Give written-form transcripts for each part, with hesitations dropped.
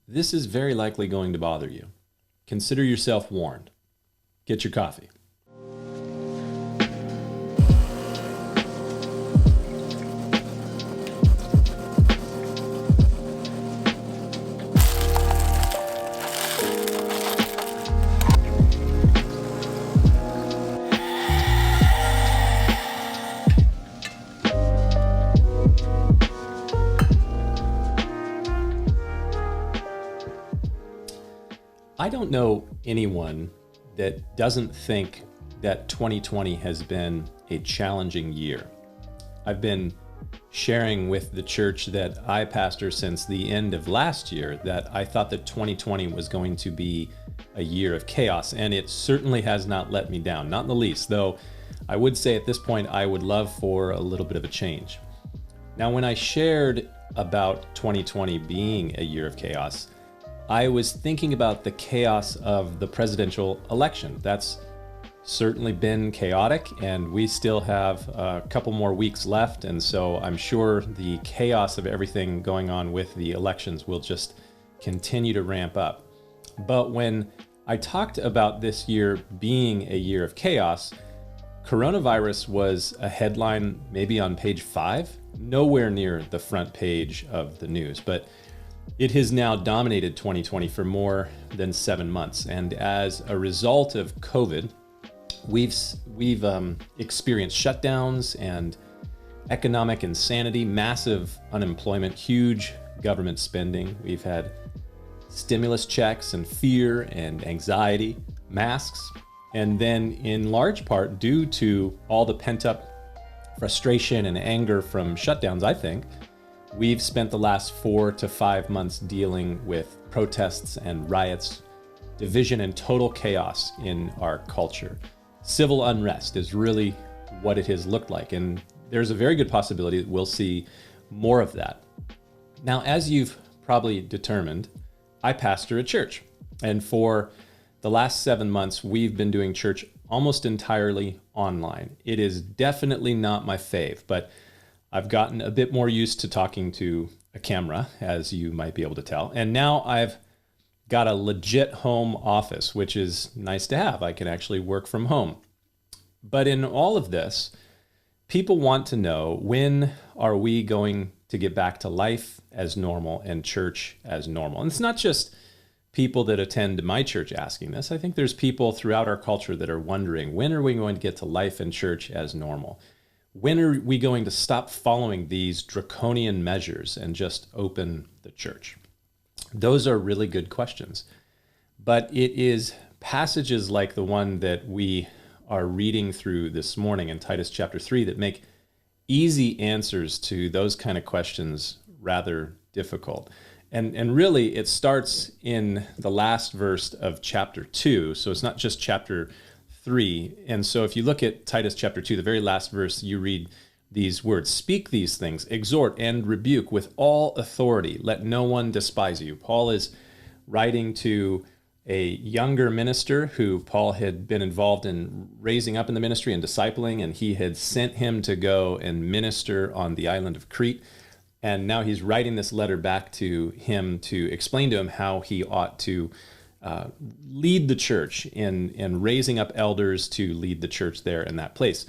this is very likely going to bother you. Consider yourself warned. Get your coffee. I don't know anyone that doesn't think that 2020 has been a challenging year. I've been sharing with the church that I pastor since the end of last year that I thought that 2020 was going to be a year of chaos, and it certainly has not let me down, not in the least, though I would say at this point I would love for a little bit of a change. Now, when I shared about 2020 being a year of chaos, I was thinking about the chaos of the presidential election. That's certainly been chaotic, and we still have a couple more weeks left, and so I'm sure the chaos of everything going on with the elections will just continue to ramp up. But when I talked about this year being a year of chaos, coronavirus was a headline maybe on page 5, nowhere near the front page of the news, but it has now dominated 2020 for more than 7 months. And as a result of COVID, we've experienced shutdowns and economic insanity, massive unemployment, huge government spending. We've had stimulus checks and fear and anxiety, masks. And then in large part, due to all the pent-up frustration and anger from shutdowns, I think, we've spent the last 4 to 5 months dealing with protests and riots, division and total chaos in our culture. Civil unrest is really what it has looked like, and there's a very good possibility that we'll see more of that. Now, as you've probably determined, I pastor a church, and for the last 7 months, we've been doing church almost entirely online. It is definitely not my fave, but I've gotten a bit more used to talking to a camera, as you might be able to tell. And now I've got a legit home office, which is nice to have. I can actually work from home. But in all of this, people want to know, when are we going to get back to life as normal and church as normal? And it's not just people that attend my church asking this. I think there's people throughout our culture that are wondering, when are we going to get to life and church as normal? When are we going to stop following these draconian measures and just open the church? Those are really good questions. But it is passages like the one that we are reading through this morning in Titus chapter 3 that make easy answers to those kind of questions rather difficult. And really, it starts in the last verse of chapter 2, so it's not just chapter 3. And so if you look at Titus chapter 2, the very last verse, you read these words: speak these things, exhort and rebuke with all authority. Let no one despise you. Paul is writing to a younger minister who Paul had been involved in raising up in the ministry and discipling, and he had sent him to go and minister on the island of Crete. And now he's writing this letter back to him to explain to him how he ought to lead the church in raising up elders to lead the church there in that place.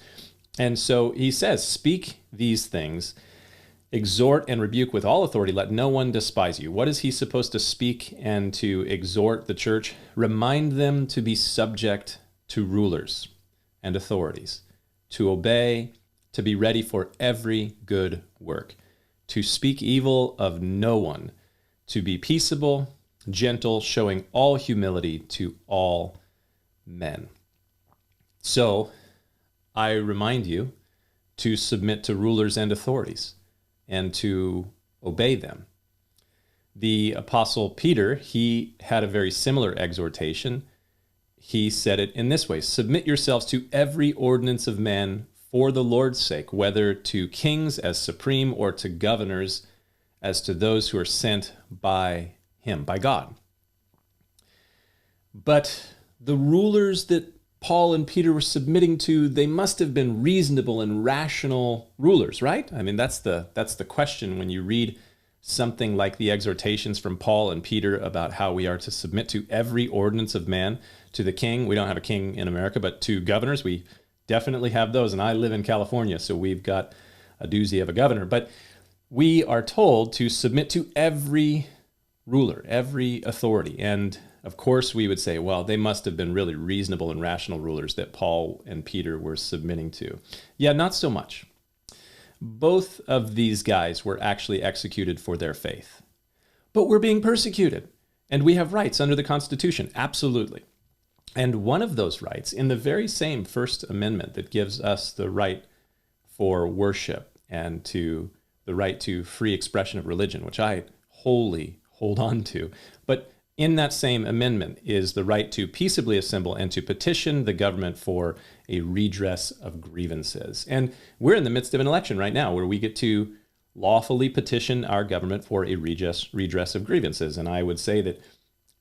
And so he says, speak these things, exhort and rebuke with all authority, let no one despise you. What is he supposed to speak and to exhort the church? Remind them to be subject to rulers and authorities, to obey, to be ready for every good work, to speak evil of no one, to be peaceable, gentle, showing all humility to all men. So I remind you to submit to rulers and authorities and to obey them. The Apostle Peter, he had a very similar exhortation. He said it in this way: submit yourselves to every ordinance of man for the Lord's sake, whether to kings as supreme or to governors as to those who are sent by him, by God. But the rulers that Paul and Peter were submitting to, they must have been reasonable and rational rulers, right? I mean, that's the question when you read something like the exhortations from Paul and Peter about how we are to submit to every ordinance of man, to the king. We don't have a king in America, but to governors, we definitely have those. And I live in California, so we've got a doozy of a governor. But we are told to submit to every ruler, every authority. And of course, we would say, well, they must have been really reasonable and rational rulers that Paul and Peter were submitting to. Yeah, not so much. Both of these guys were actually executed for their faith. But we're being persecuted, and we have rights under the Constitution, absolutely. And one of those rights, in the very same First Amendment that gives us the right for worship and to the right to free expression of religion, which I wholly hold on to, but in that same amendment is the right to peaceably assemble and to petition the government for a redress of grievances. And we're in the midst of an election right now where we get to lawfully petition our government for a redress of grievances. And I would say that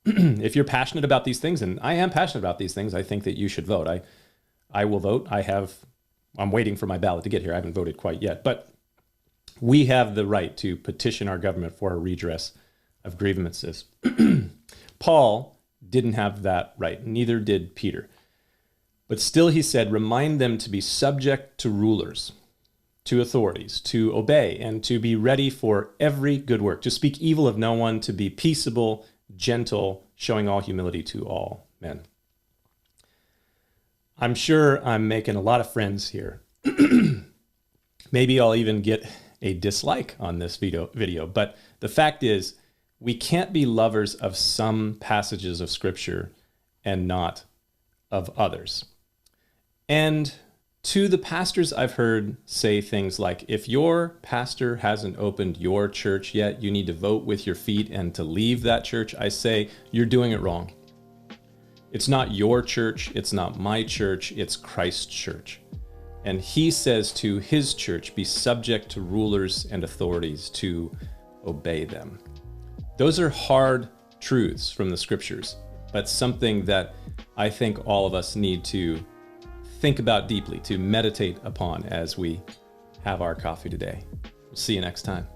if you're passionate about these things, and I am passionate about these things, I think that you should vote. I will vote. I'm waiting for my ballot to get here. I haven't voted quite yet, but we have the right to petition our government for a redress of grievances. Paul didn't have that right, neither did Peter. But still he said, remind them to be subject to rulers, to authorities, to obey, and to be ready for every good work, to speak evil of no one, to be peaceable, gentle, showing all humility to all men. I'm sure I'm making a lot of friends here. Maybe I'll even get a dislike on this video, but the fact is, we can't be lovers of some passages of Scripture and not of others. And to the pastors I've heard say things like, if your pastor hasn't opened your church yet, you need to vote with your feet and to leave that church, I say, you're doing it wrong. It's not your church, it's not my church, it's Christ's church. And he says to his church, be subject to rulers and authorities, to obey them. Those are hard truths from the Scriptures, but something that I think all of us need to think about deeply, to meditate upon as we have our coffee today. We'll see you next time.